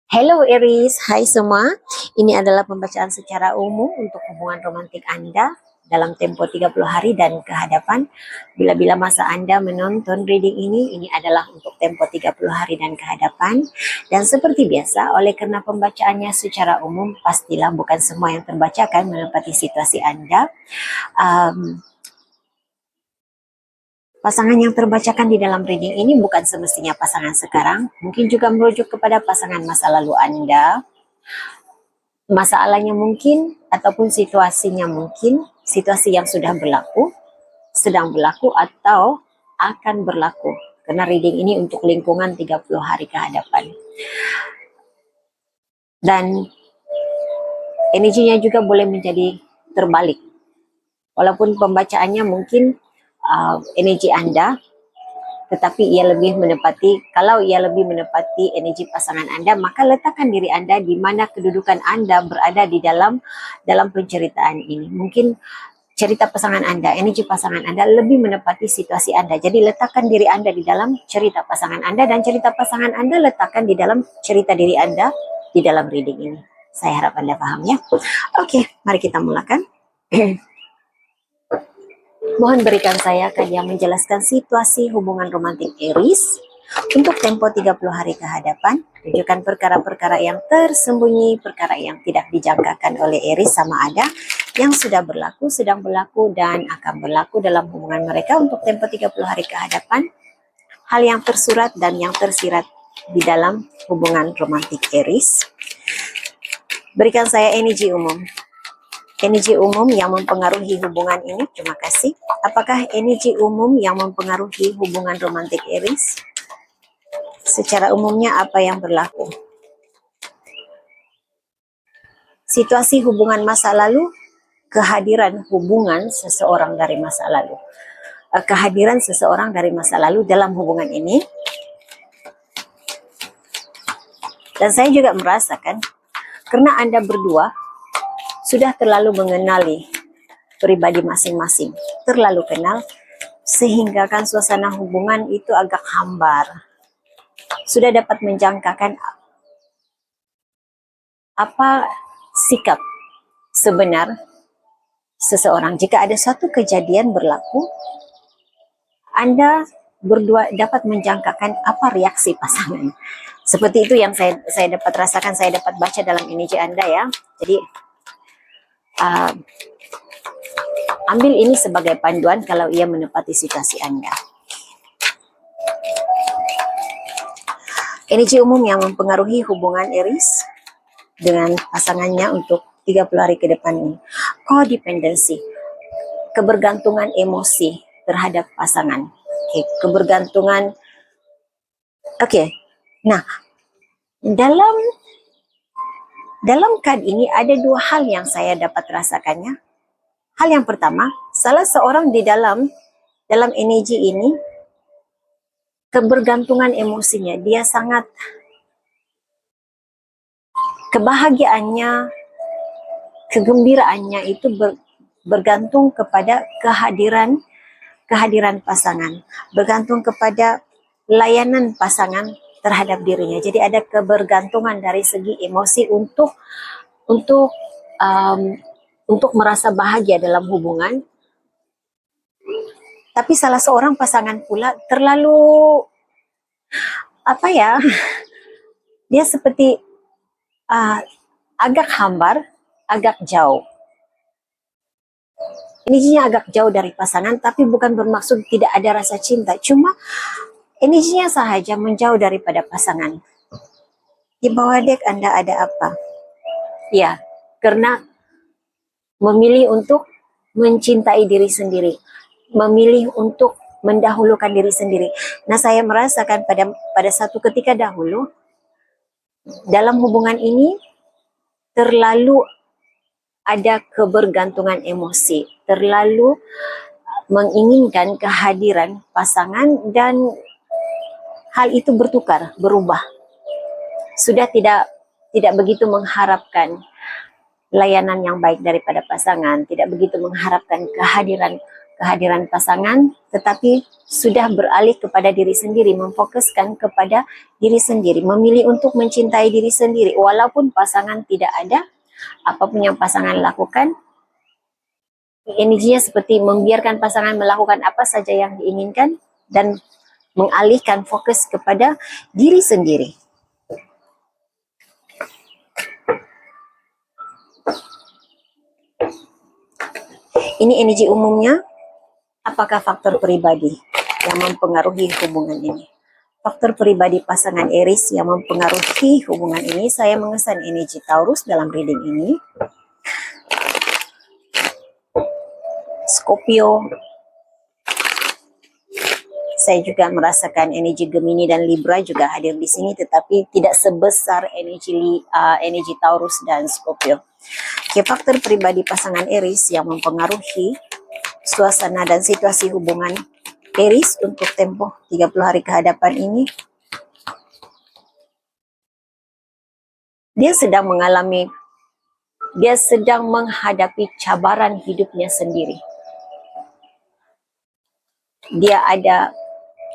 Hello Aries, hai semua. Ini adalah pembacaan secara umum untuk hubungan romantik Anda dalam tempo 30 hari dan ke hadapan. Bila-bila masa Anda menonton reading ini adalah untuk tempo 30 hari dan ke hadapan. Dan seperti biasa, oleh karena pembacaannya secara umum, pastilah bukan semua yang terbaca akan menepati situasi Anda. Pasangan yang terbacakan di dalam reading ini bukan semestinya pasangan sekarang, mungkin juga merujuk kepada pasangan masa lalu Anda. Masalahnya mungkin, ataupun situasinya mungkin, situasi yang sudah berlaku, sedang berlaku, atau akan berlaku. Karena reading ini untuk lingkungan 30 hari ke hadapan. Dan energinya juga boleh menjadi terbalik. Walaupun pembacaannya mungkin energi Anda, tetapi ia lebih menepati, kalau ia lebih menepati energi pasangan Anda, maka letakkan diri Anda di mana kedudukan Anda berada di dalam penceritaan ini. Mungkin cerita pasangan Anda, energi pasangan Anda lebih menepati situasi Anda. Jadi letakkan diri Anda di dalam cerita pasangan Anda, dan cerita pasangan Anda letakkan di dalam cerita diri Anda di dalam reading ini. Saya harap Anda paham ya. Oke, mari kita mulakan. Mohon berikan saya yang menjelaskan situasi hubungan romantik Aries untuk tempo 30 hari ke hadapan. Tunjukkan perkara-perkara yang tersembunyi, perkara yang tidak dijangkakan oleh Aries sama ada, yang sudah berlaku, sedang berlaku, dan akan berlaku dalam hubungan mereka untuk tempo 30 hari ke hadapan. Hal yang tersurat dan yang tersirat di dalam hubungan romantik Aries. Berikan saya energi umum. Energi umum yang mempengaruhi hubungan ini, terima kasih. Apakah energi umum yang mempengaruhi hubungan romantik Aries? Secara umumnya apa yang berlaku? Situasi hubungan masa lalu, kehadiran hubungan seseorang dari masa lalu. Kehadiran seseorang dari masa lalu dalam hubungan ini. Dan saya juga merasakan, karena Anda berdua sudah terlalu mengenali pribadi masing-masing, terlalu kenal, sehingga kan suasana hubungan itu agak hambar. Sudah dapat menjangkakan apa sikap sebenar seseorang. Jika ada suatu kejadian berlaku, Anda berdua dapat menjangkakan apa reaksi pasangan. Seperti itu yang saya dapat rasakan, saya dapat baca dalam energi Anda ya. Jadi ambil ini sebagai panduan kalau ia menepati situasi Anda. Energi umum yang mempengaruhi hubungan Aries dengan pasangannya untuk 30 hari ke depan ini. Codependency, kebergantungan emosi terhadap pasangan. Kebergantungan. Nah, dalam kad ini ada dua hal yang saya dapat rasakannya. Hal yang pertama, salah seorang di dalam energi ini, kebergantungan emosinya, dia sangat, kebahagiaannya, kegembiraannya itu bergantung kepada kehadiran pasangan, bergantung kepada layanan pasangan terhadap dirinya. Jadi ada kebergantungan dari segi emosi untuk merasa bahagia dalam hubungan. Tapi salah seorang pasangan pula terlalu dia seperti agak hambar, agak jauh. Energinya agak jauh dari pasangan, tapi bukan bermaksud tidak ada rasa cinta, cuma energinya sahaja menjauh daripada pasangan. Di bawah dek Anda ada apa? Ya, karena memilih untuk mencintai diri sendiri, memilih untuk mendahulukan diri sendiri. Nah, saya merasakan pada satu ketika dahulu dalam hubungan ini terlalu ada kebergantungan emosi, terlalu menginginkan kehadiran pasangan, dan hal itu berubah. Sudah tidak begitu mengharapkan layanan yang baik daripada pasangan, tidak begitu mengharapkan kehadiran pasangan, tetapi sudah beralih kepada diri sendiri, memfokuskan kepada diri sendiri, memilih untuk mencintai diri sendiri walaupun pasangan tidak ada. Apapun yang pasangan lakukan, energinya seperti membiarkan pasangan melakukan apa saja yang diinginkan dan mengalihkan fokus kepada diri sendiri. Ini energi umumnya. Apakah faktor pribadi yang mempengaruhi hubungan ini? Faktor pribadi pasangan Aries yang mempengaruhi hubungan ini, saya mengesan energi Taurus dalam reading ini. Scorpio. Saya juga merasakan energi Gemini dan Libra juga hadir di sini, tetapi tidak sebesar energi Taurus dan Scorpio. Oke, faktor pribadi pasangan Aries yang mempengaruhi suasana dan situasi hubungan Aries untuk tempoh 30 hari ke hadapan ini. Dia sedang menghadapi cabaran hidupnya sendiri. Dia ada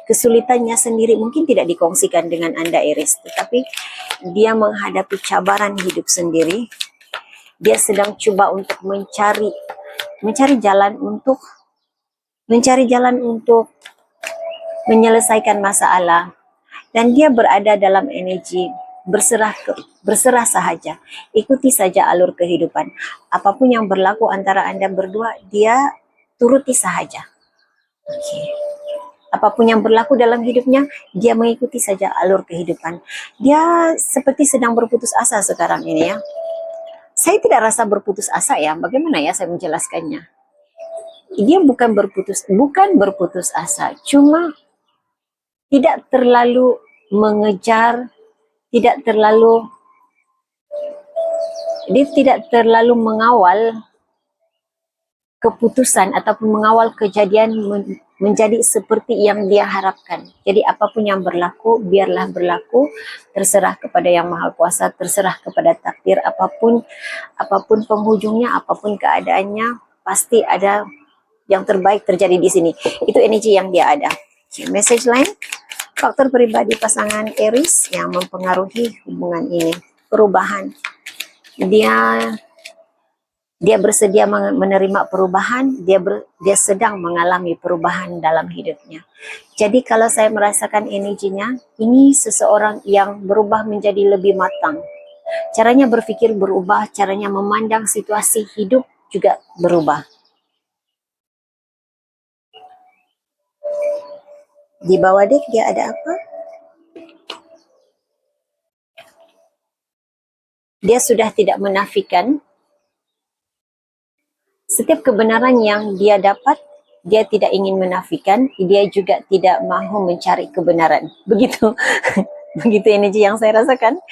kesulitannya sendiri, mungkin tidak dikongsikan dengan Anda Aries, tetapi dia menghadapi cabaran hidup sendiri. Dia sedang coba untuk mencari jalan untuk menyelesaikan masalah, dan dia berada dalam energi berserah sahaja, ikuti saja alur kehidupan. Apapun yang berlaku antara Anda berdua, dia turuti sahaja. Okay. Apapun yang berlaku dalam hidupnya, dia mengikuti saja alur kehidupan. Dia seperti sedang berputus asa sekarang ini ya. Saya tidak rasa berputus asa ya. Bagaimana ya saya menjelaskannya? Dia bukan berputus asa, cuma tidak terlalu mengejar, dia tidak terlalu mengawal keputusan ataupun mengawal kejadian menjadi seperti yang dia harapkan. Jadi apapun yang berlaku, biarlah berlaku, terserah kepada Yang Maha Kuasa, terserah kepada takdir. Apapun penghujungnya, apapun keadaannya, pasti ada yang terbaik terjadi di sini. Itu energi yang dia ada. Okay, message lain, faktor pribadi pasangan Aries yang mempengaruhi hubungan ini. Perubahan. Dia bersedia menerima perubahan, dia sedang mengalami perubahan dalam hidupnya. Jadi kalau saya merasakan energinya, ini seseorang yang berubah menjadi lebih matang. Caranya berpikir berubah, caranya memandang situasi hidup juga berubah. Di bawah deck dia ada apa? Dia sudah tidak menafikan setiap kebenaran yang dia dapat. Dia tidak ingin menafikan, dia juga tidak mahu mencari kebenaran. Begitu. Begitu energi yang saya rasakan,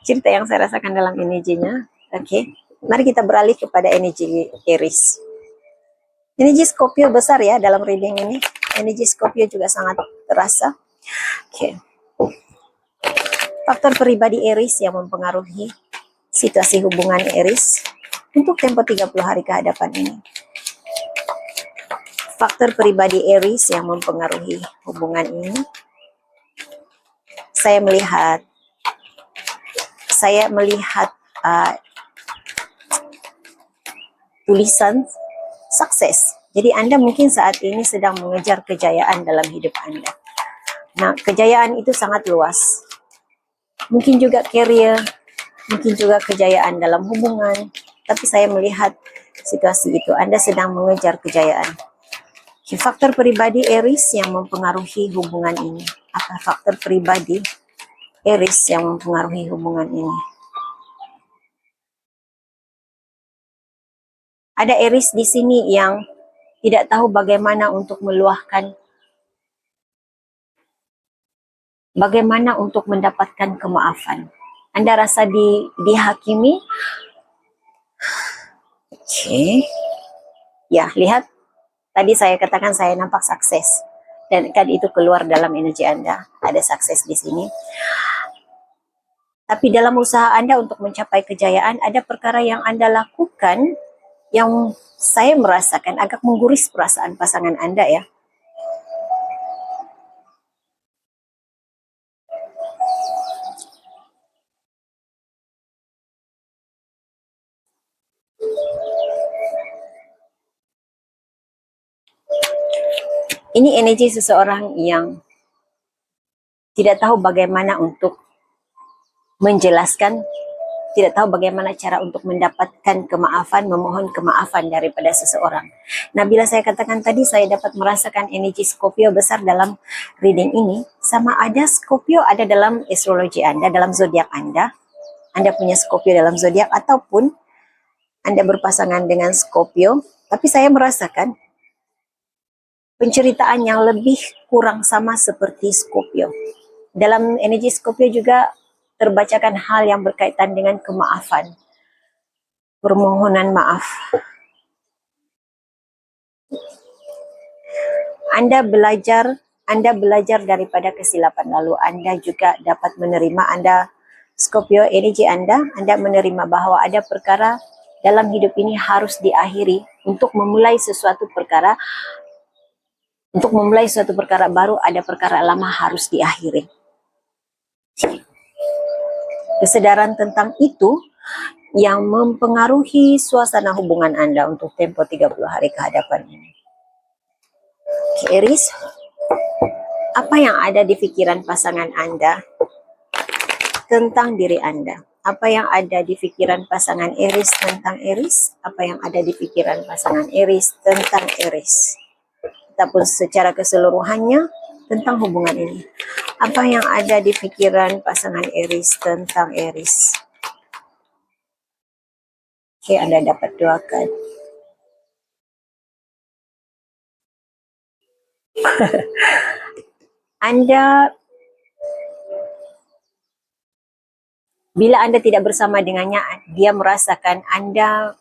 cerita yang saya rasakan dalam energinya. Oke, mari kita beralih kepada energi Aries. Energi Scorpio besar ya dalam reading ini. Energi Scorpio juga sangat terasa. Oke. Faktor pribadi Aries yang mempengaruhi situasi hubungan Aries untuk tempo 30 hari ke hadapan ini. Faktor pribadi Aries yang mempengaruhi hubungan ini. Saya melihat tulisan sukses. Jadi Anda mungkin saat ini sedang mengejar kejayaan dalam hidup Anda. Nah, kejayaan itu sangat luas. Mungkin juga career, mungkin juga kejayaan dalam hubungan. Tapi saya melihat situasi itu, Anda sedang mengejar kejayaan. Faktor pribadi Aries yang mempengaruhi hubungan ini. Apa faktor pribadi Aries yang mempengaruhi hubungan ini? Ada Aries di sini yang tidak tahu bagaimana untuk meluahkan, bagaimana untuk mendapatkan kemaafan. Anda rasa dihakimi? Oke. Ya, lihat. Tadi saya katakan saya nampak sukses. Dan kan itu keluar dalam energi Anda. Ada sukses di sini. Tapi dalam usaha Anda untuk mencapai kejayaan, ada perkara yang Anda lakukan yang saya merasakan agak mengguris perasaan pasangan Anda ya. Ini energi seseorang yang tidak tahu bagaimana untuk menjelaskan, tidak tahu bagaimana cara untuk mendapatkan kemaafan, memohon kemaafan daripada seseorang. Nah, bila saya katakan tadi saya dapat merasakan energi Scorpio besar dalam reading ini, sama ada Scorpio ada dalam astrologi Anda, dalam zodiak Anda punya Scorpio dalam zodiak, ataupun Anda berpasangan dengan Scorpio, tapi saya merasakan penceritaan yang lebih kurang sama seperti Scorpio. Dalam energi Scorpio juga terbacakan hal yang berkaitan dengan kemaafan, permohonan maaf. Anda belajar daripada kesilapan lalu. Anda juga dapat menerima, Anda Scorpio, energi Anda menerima bahwa ada perkara dalam hidup ini harus diakhiri. Untuk memulai suatu perkara baru, ada perkara lama harus diakhiri. Kesadaran tentang itu yang mempengaruhi suasana hubungan Anda untuk tempo 30 hari ke hadapan ini. Aries, apa yang ada di pikiran pasangan Anda tentang diri Anda? Apa yang ada di pikiran pasangan Aries tentang Aries? Apa yang ada di pikiran pasangan Aries tentang Aries? Ataupun secara keseluruhannya tentang hubungan ini. Apa yang ada di pikiran pasangan Aries tentang Aries? Oke, Anda dapat doakan. Bila Anda tidak bersama dengannya, dia merasakan Anda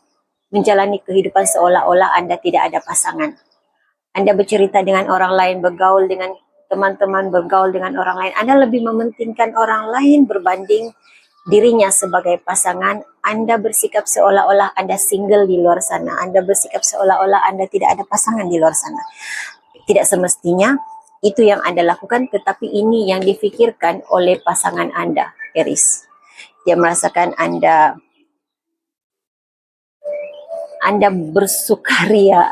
menjalani kehidupan seolah-olah Anda tidak ada pasangan. Anda bercerita dengan orang lain, bergaul dengan teman-teman, bergaul dengan orang lain. Anda lebih mementingkan orang lain berbanding dirinya sebagai pasangan. Anda bersikap seolah-olah Anda single di luar sana. Anda bersikap seolah-olah Anda tidak ada pasangan di luar sana. Tidak semestinya itu yang Anda lakukan, tetapi ini yang difikirkan oleh pasangan Anda, Aries. Dia merasakan Anda bersukaria,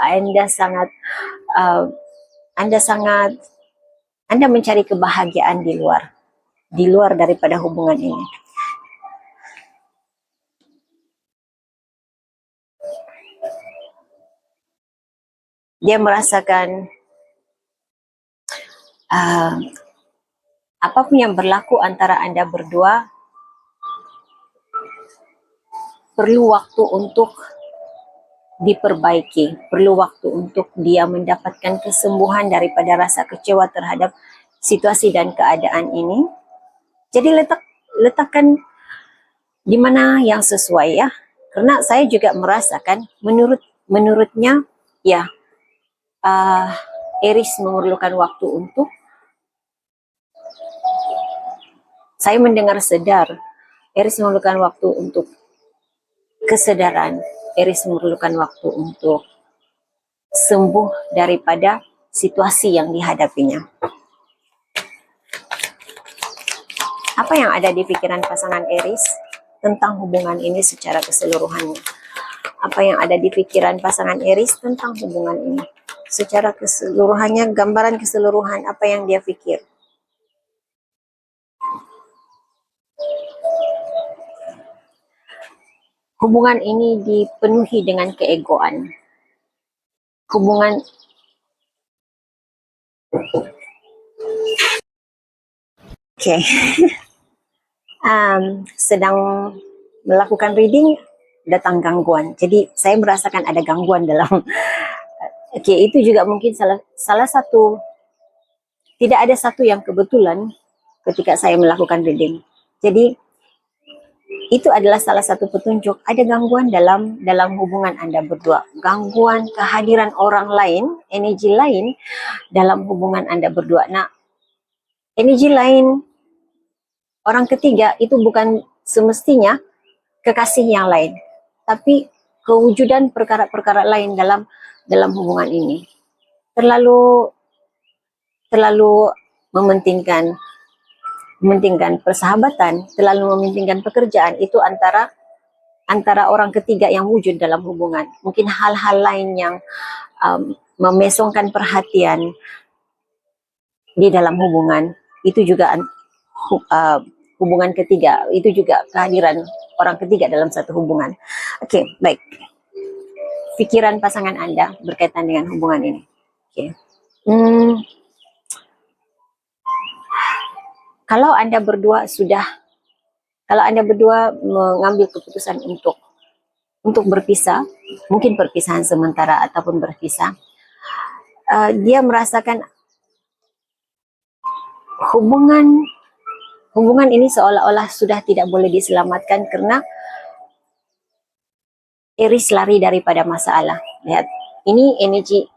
Anda mencari kebahagiaan di luar daripada hubungan ini. Dia merasakan apapun yang berlaku antara Anda berdua perlu waktu untuk diperbaiki, perlu waktu untuk dia mendapatkan kesembuhan daripada rasa kecewa terhadap situasi dan keadaan ini. Jadi letakkan di mana yang sesuai ya, karena saya juga merasakan menurutnya ya, Aries memerlukan waktu untuk, saya mendengar sedar, Aries memerlukan waktu untuk kesadaran, Aries memerlukan waktu untuk sembuh daripada situasi yang dihadapinya. Apa yang ada di pikiran pasangan Aries tentang hubungan ini secara keseluruhannya? Apa yang ada di pikiran pasangan Aries tentang hubungan ini secara keseluruhannya, gambaran keseluruhan apa yang dia pikir? Hubungan ini dipenuhi dengan keegoan. Hubungan sedang melakukan reading, datang gangguan. Jadi saya merasakan ada gangguan dalam itu juga mungkin salah satu, tidak ada satu yang kebetulan ketika saya melakukan reading. Jadi itu adalah salah satu petunjuk ada gangguan dalam hubungan Anda berdua. Gangguan kehadiran orang lain, energi lain dalam hubungan Anda berdua. Nah, energi lain, orang ketiga itu bukan semestinya kekasih yang lain. Tapi kewujudan perkara-perkara lain dalam hubungan ini. Terlalu mementingkan persahabatan, terlalu mementingkan pekerjaan, itu antara orang ketiga yang wujud dalam hubungan. Mungkin hal-hal lain yang memesongkan perhatian di dalam hubungan, itu juga hubungan ketiga, itu juga kehadiran orang ketiga dalam satu hubungan. Oke, baik. Pikiran pasangan Anda berkaitan dengan hubungan ini. Oke. Kalau Anda berdua mengambil keputusan untuk berpisah, mungkin perpisahan sementara ataupun berpisah, dia merasakan hubungan ini seolah-olah sudah tidak boleh diselamatkan karena Aries lari daripada masalah. Lihat, ini energi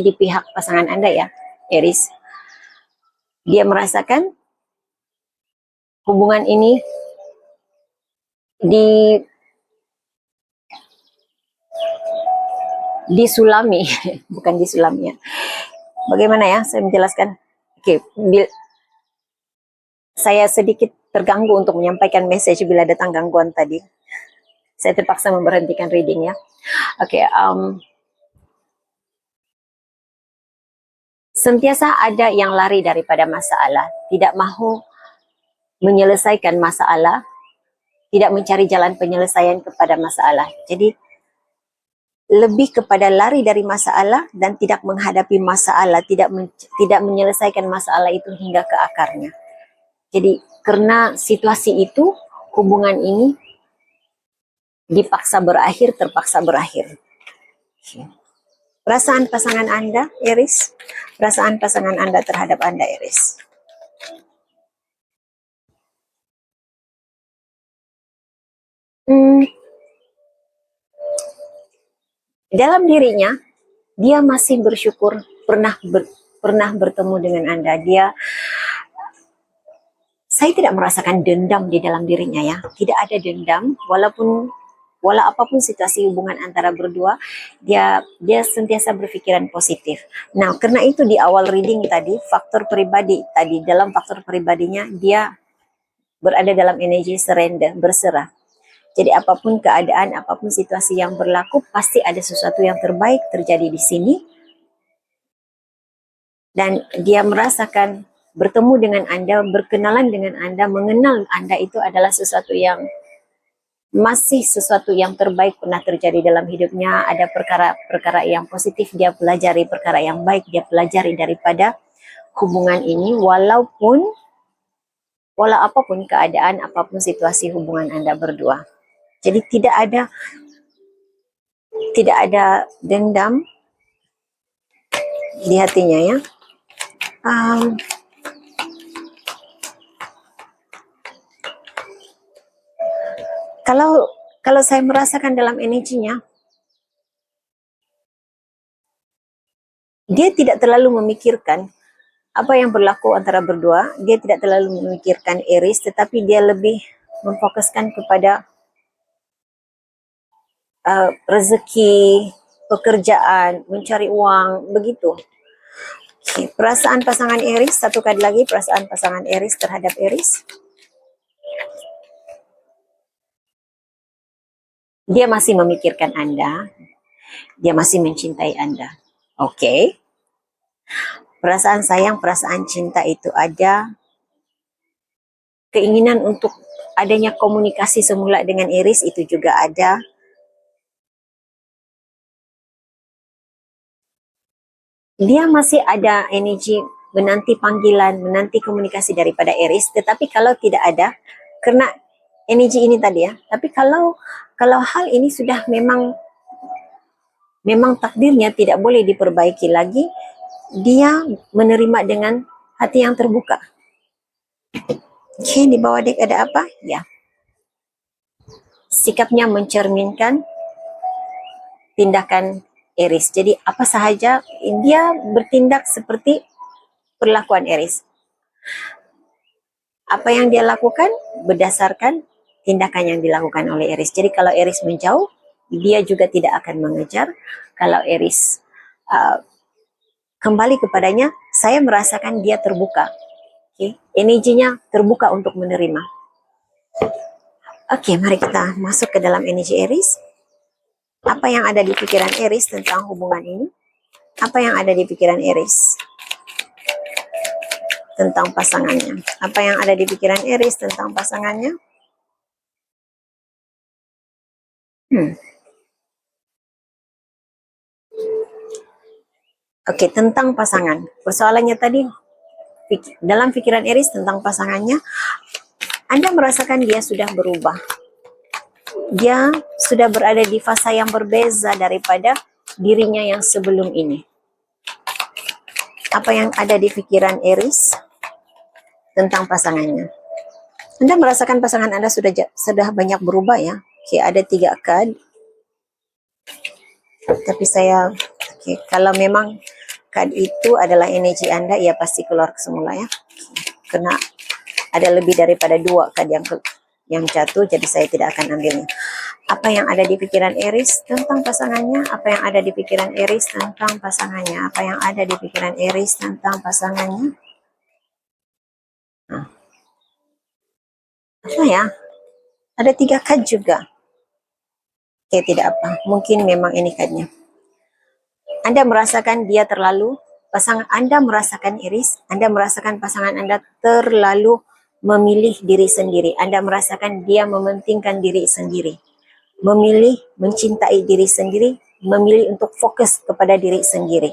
di pihak pasangan Anda ya, Aries. Dia merasakan hubungan ini disulami, bukan disulami ya. Bagaimana ya saya menjelaskan? Oke, saya sedikit terganggu untuk menyampaikan message bila datang gangguan tadi. Saya terpaksa memberhentikan reading ya. Oke, sentiasa ada yang lari daripada masalah, tidak mahu menyelesaikan masalah, tidak mencari jalan penyelesaian kepada masalah. Jadi lebih kepada lari dari masalah dan tidak menghadapi masalah, tidak menyelesaikan masalah itu hingga ke akarnya. Jadi karena situasi itu, hubungan ini terpaksa berakhir. Perasaan pasangan Anda, Aries? Perasaan pasangan Anda terhadap Anda, Aries? Dalam dirinya, dia masih bersyukur pernah bertemu dengan Anda. Saya tidak merasakan dendam di dalam dirinya ya. Tidak ada dendam, walau apapun situasi hubungan antara berdua, dia sentiasa berpikiran positif. Nah, karena itu di awal reading tadi, dalam faktor pribadinya dia berada dalam energi surrender, berserah. Jadi apapun keadaan, apapun situasi yang berlaku, pasti ada sesuatu yang terbaik terjadi di sini. Dan dia merasakan bertemu dengan Anda, berkenalan dengan Anda, mengenal Anda itu adalah sesuatu yang terbaik pernah terjadi dalam hidupnya. Ada perkara yang positif dia pelajari, perkara yang baik dia pelajari daripada hubungan ini, walau apapun keadaan, apapun situasi hubungan Anda berdua. Jadi tidak ada dendam di hatinya ya. Kalau saya merasakan dalam energinya, dia tidak terlalu memikirkan apa yang berlaku antara berdua. Dia tidak terlalu memikirkan Aries, tetapi dia lebih memfokuskan kepada rezeki, pekerjaan, mencari uang, begitu. Okay. Perasaan pasangan Aries, satu kali lagi perasaan pasangan Aries terhadap Aries. Dia masih memikirkan Anda, dia masih mencintai Anda. Oke. Perasaan sayang, perasaan cinta itu ada. Keinginan untuk adanya komunikasi semula dengan Aries itu juga ada. Dia masih ada energi menanti panggilan, menanti komunikasi daripada Aries. Tetapi kalau tidak ada, karena energi ini tadi ya, tapi kalau hal ini sudah memang takdirnya tidak boleh diperbaiki lagi, dia menerima dengan hati yang terbuka. Oke, di bawah deck ada apa? Ya. Sikapnya mencerminkan tindakan Aries. Jadi apa sahaja dia bertindak seperti perlakuan Aries. Apa yang dia lakukan berdasarkan tindakan yang dilakukan oleh Aries. Jadi kalau Aries menjauh, dia juga tidak akan mengejar. Kalau Aries kembali kepadanya, saya merasakan dia terbuka. Energinya terbuka untuk menerima. Mari kita masuk ke dalam energi Aries. Apa yang ada di pikiran Aries tentang hubungan ini? Apa yang ada di pikiran Aries tentang pasangannya? Apa yang ada di pikiran Aries tentang pasangannya? Tentang pasangan. Persoalannya tadi, dalam pikiran Aries tentang pasangannya, Anda merasakan dia sudah berubah. Dia sudah berada di fase yang berbeza daripada dirinya yang sebelum ini. Apa yang ada di pikiran Aries tentang pasangannya? Anda merasakan pasangan Anda sudah banyak berubah ya. Ada 3 card. Tapi saya, kalau memang card itu adalah energi Anda, ya pasti keluar semula ya. Karena ada lebih daripada 2 card yang jatuh, jadi saya tidak akan ambilnya. Apa yang ada di pikiran Aries tentang pasangannya? Apa yang ada di pikiran Aries tentang pasangannya? Apa yang ada di pikiran Aries tentang pasangannya? Apa ya? Ada 3 card juga. Tidak apa. Mungkin memang ini cardnya. Anda merasakan dia terlalu, Anda merasakan Aries, Anda merasakan pasangan Anda terlalu memilih diri sendiri. Anda merasakan dia mementingkan diri sendiri. Memilih mencintai diri sendiri, memilih untuk fokus kepada diri sendiri.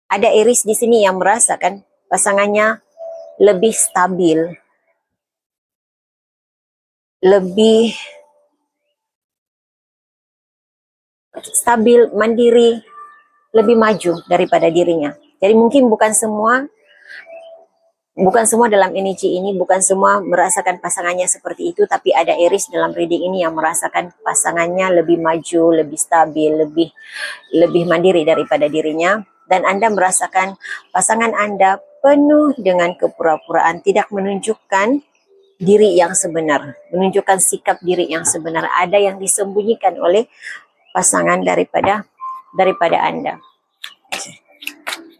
Ada Aries di sini yang merasakan pasangannya lebih stabil, lebih mandiri, lebih maju daripada dirinya. Jadi mungkin bukan semua dalam energi ini, bukan semua merasakan pasangannya seperti itu, tapi ada Aries dalam reading ini yang merasakan pasangannya lebih maju, lebih stabil, lebih mandiri daripada dirinya. Dan Anda merasakan pasangan Anda penuh dengan kepura-puraan, tidak menunjukkan diri yang sebenar, menunjukkan sikap diri yang sebenar. Ada yang disembunyikan oleh pasangan daripada Anda.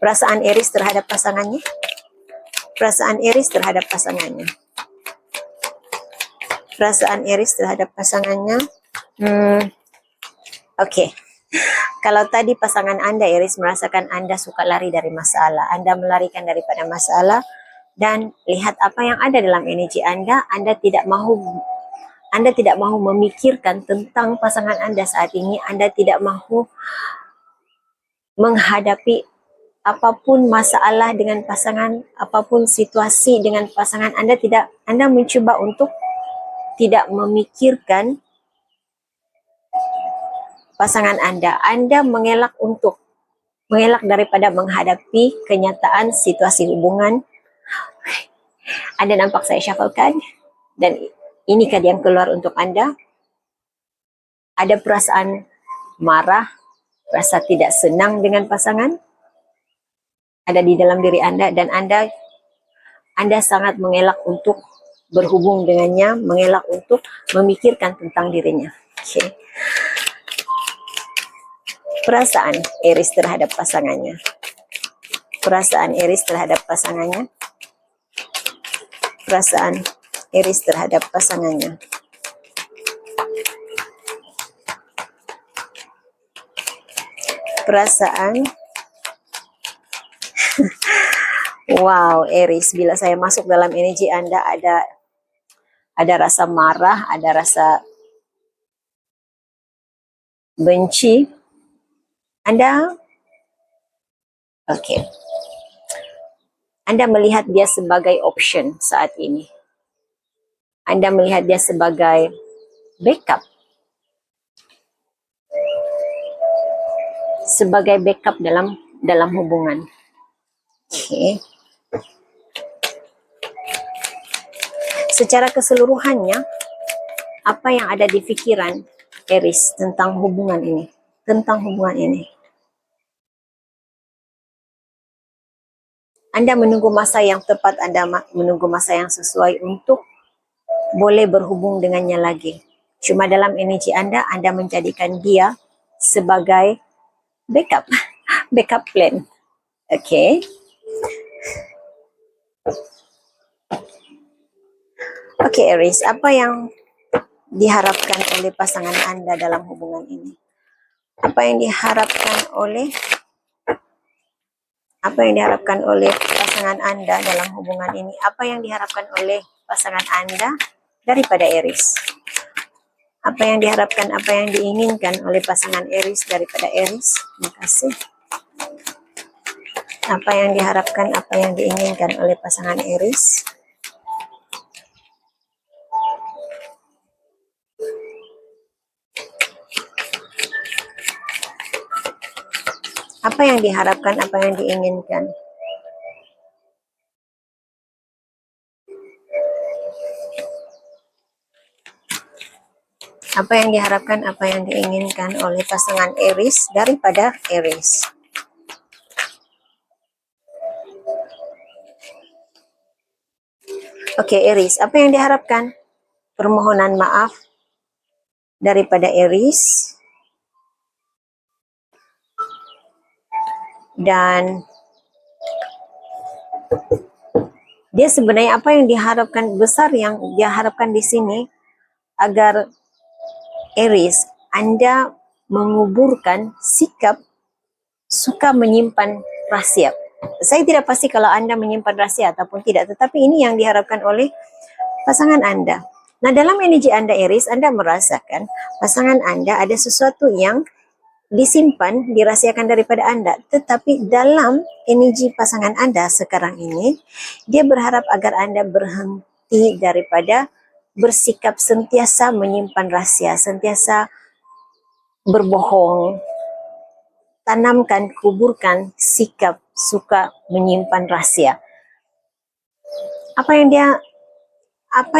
Perasaan Aries terhadap pasangannya? Perasaan Aries terhadap pasangannya. Perasaan Aries terhadap pasangannya. Kalau tadi pasangan Anda, Aries, merasakan Anda suka lari dari masalah. Anda melarikan daripada masalah. Dan lihat apa yang ada dalam energi Anda. Anda tidak mahu memikirkan tentang pasangan Anda saat ini. Anda tidak mahu menghadapi apapun masalah dengan pasangan, apapun situasi dengan pasangan Anda. Anda mencoba untuk tidak memikirkan pasangan Anda. Anda mengelak daripada menghadapi kenyataan situasi hubungan. Anda nampak saya shufflekan, dan ini card yang keluar untuk Anda. Ada perasaan marah, rasa tidak senang dengan pasangan ada di dalam diri Anda, dan Anda sangat mengelak untuk berhubung dengannya, mengelak untuk memikirkan tentang dirinya. Perasaan Aries terhadap pasangannya. Perasaan Aries terhadap pasangannya. Perasaan Aries terhadap pasangannya. Perasaan wow, Aries, bila saya masuk dalam energi Anda, ada rasa marah, ada rasa benci. Anda melihat dia sebagai option saat ini. Anda melihat dia sebagai backup. Sebagai backup dalam hubungan. Secara keseluruhannya, apa yang ada di pikiran Aries tentang hubungan ini? Anda menunggu masa yang tepat, Anda menunggu masa yang sesuai untuk boleh berhubung dengannya lagi. Cuma dalam energi Anda menjadikan dia sebagai backup, backup plan. Okay. Okay, Aries, apa yang diharapkan oleh pasangan Anda dalam hubungan ini? Apa yang diharapkan oleh pasangan Anda dalam hubungan ini? Apa yang diharapkan oleh pasangan Anda daripada Aries? Apa yang diharapkan, apa yang diinginkan oleh pasangan Aries daripada Aries? Terima kasih. Apa yang diharapkan, apa yang diinginkan oleh pasangan Aries? Apa yang diharapkan, apa yang diinginkan? Apa yang diharapkan, apa yang diinginkan oleh pasangan Aries daripada Aries? Oke, Aries, apa yang diharapkan? Permohonan maaf daripada Aries. Dan dia sebenarnya apa yang diharapkan besar, yang dia harapkan di sini, agar Aries, Anda menguburkan sikap suka menyimpan rahasia. Saya tidak pasti kalau Anda menyimpan rahasia ataupun tidak, tetapi ini yang diharapkan oleh pasangan Anda. Nah, dalam energi Anda Aries, Anda merasakan pasangan Anda ada sesuatu yang disimpan, dirahasiakan daripada Anda. Tetapi dalam energi pasangan Anda sekarang ini, dia berharap agar Anda berhenti daripada bersikap sentiasa menyimpan rahasia, sentiasa berbohong. Tanamkan, kuburkan sikap suka menyimpan rahasia. Apa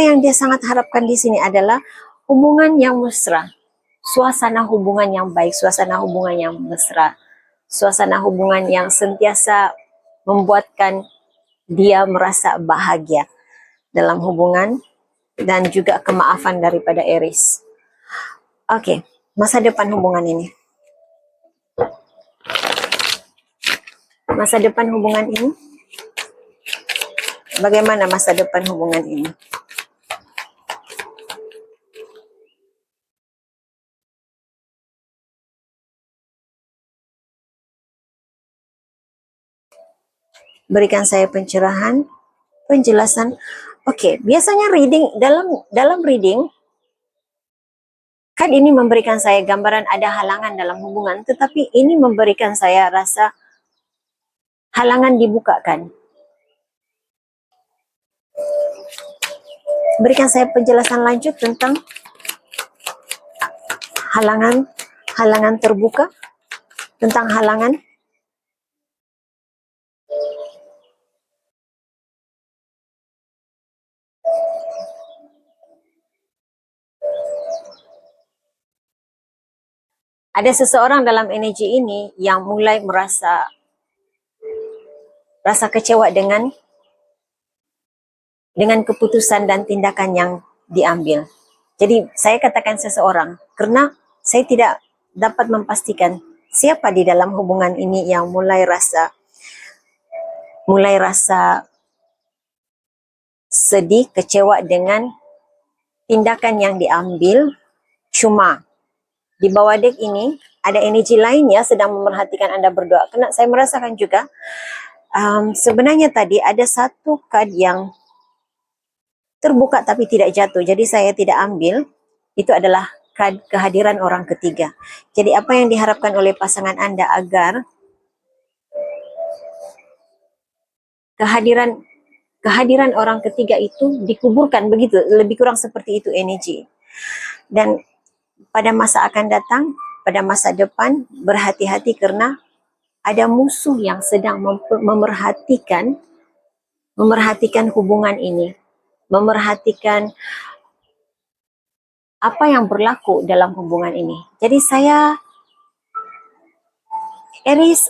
yang dia sangat harapkan di sini adalah hubungan yang mesra. Suasana hubungan yang baik, suasana hubungan yang mesra, suasana hubungan yang sentiasa membuatkan dia merasa bahagia dalam hubungan, dan juga kemaafan daripada Aries. Oke, masa depan hubungan ini. Masa depan hubungan ini? Bagaimana masa depan hubungan ini? Berikan saya pencerahan, penjelasan. Oke, biasanya reading dalam reading kan ini memberikan saya gambaran ada halangan dalam hubungan, tetapi ini memberikan saya rasa halangan dibukakan. Berikan saya penjelasan lanjut tentang halangan terbuka, tentang halangan. Ada seseorang dalam energi ini yang mulai merasa kecewa dengan keputusan dan tindakan yang diambil. Jadi saya katakan seseorang karena saya tidak dapat memastikan siapa di dalam hubungan ini yang mulai rasa sedih, kecewa dengan tindakan yang diambil. Cuma di bawah dek ini ada energi lainnya sedang memerhatikan Anda berdoa. Karena saya merasakan juga sebenarnya tadi ada satu kad yang terbuka tapi tidak jatuh. Jadi saya tidak ambil. Itu adalah kad kehadiran orang ketiga. Jadi apa yang diharapkan oleh pasangan Anda agar kehadiran orang ketiga itu dikuburkan, begitu, lebih kurang seperti itu energi. Dan pada masa akan datang, pada masa depan, berhati-hati karena ada musuh yang sedang memerhatikan hubungan ini, memerhatikan apa yang berlaku dalam hubungan ini. Jadi saya, Aries,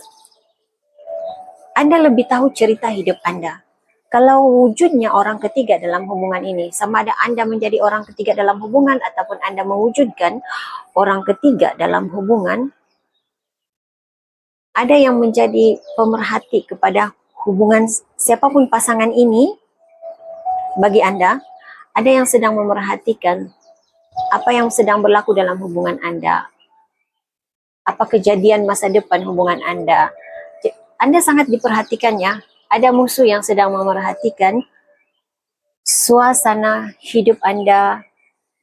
Anda lebih tahu cerita hidup Anda. Kalau wujudnya orang ketiga dalam hubungan ini, sama ada Anda menjadi orang ketiga dalam hubungan ataupun Anda mewujudkan orang ketiga dalam hubungan, ada yang menjadi pemerhati kepada hubungan siapapun pasangan ini bagi Anda, ada yang sedang memerhatikan apa yang sedang berlaku dalam hubungan Anda, apa kejadian masa depan hubungan Anda. Anda sangat diperhatikan ya. Ada musuh yang sedang memerhatikan suasana hidup Anda,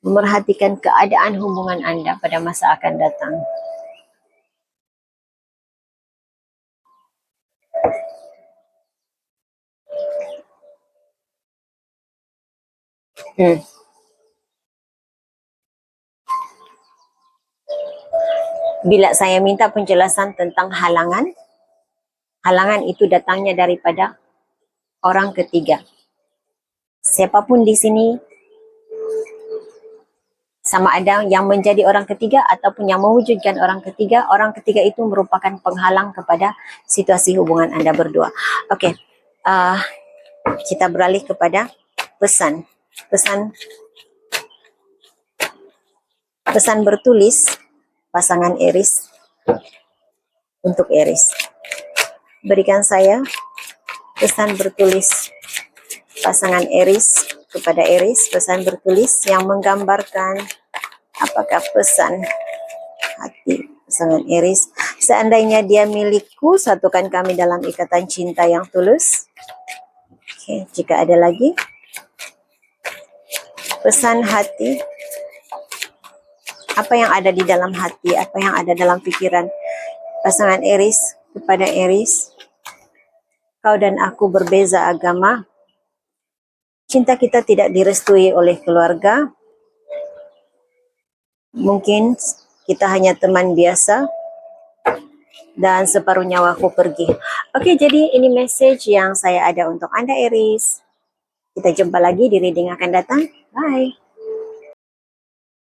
memerhatikan keadaan hubungan Anda pada masa akan datang. Bila saya minta penjelasan tentang halangan, halangan itu datangnya daripada orang ketiga. Siapapun di sini, sama ada yang menjadi orang ketiga ataupun yang mewujudkan orang ketiga itu merupakan penghalang kepada situasi hubungan Anda berdua. Okey, kita beralih kepada pesan bertulis pasangan Aries untuk Aries. Berikan saya pesan bertulis pasangan Aries kepada Aries, pesan bertulis yang menggambarkan apakah pesan hati pasangan Aries. Seandainya dia milikku, satukan kami dalam ikatan cinta yang tulus. Okey, jika ada lagi pesan hati, apa yang ada di dalam hati, apa yang ada dalam pikiran pasangan Aries kepada Aries. Kau dan aku berbeza agama. Cinta kita tidak direstui oleh keluarga. Mungkin kita hanya teman biasa. Dan separuh nyawaku pergi. Okey, jadi ini message yang saya ada untuk Anda Aries. Kita jumpa lagi di reading akan datang. Bye.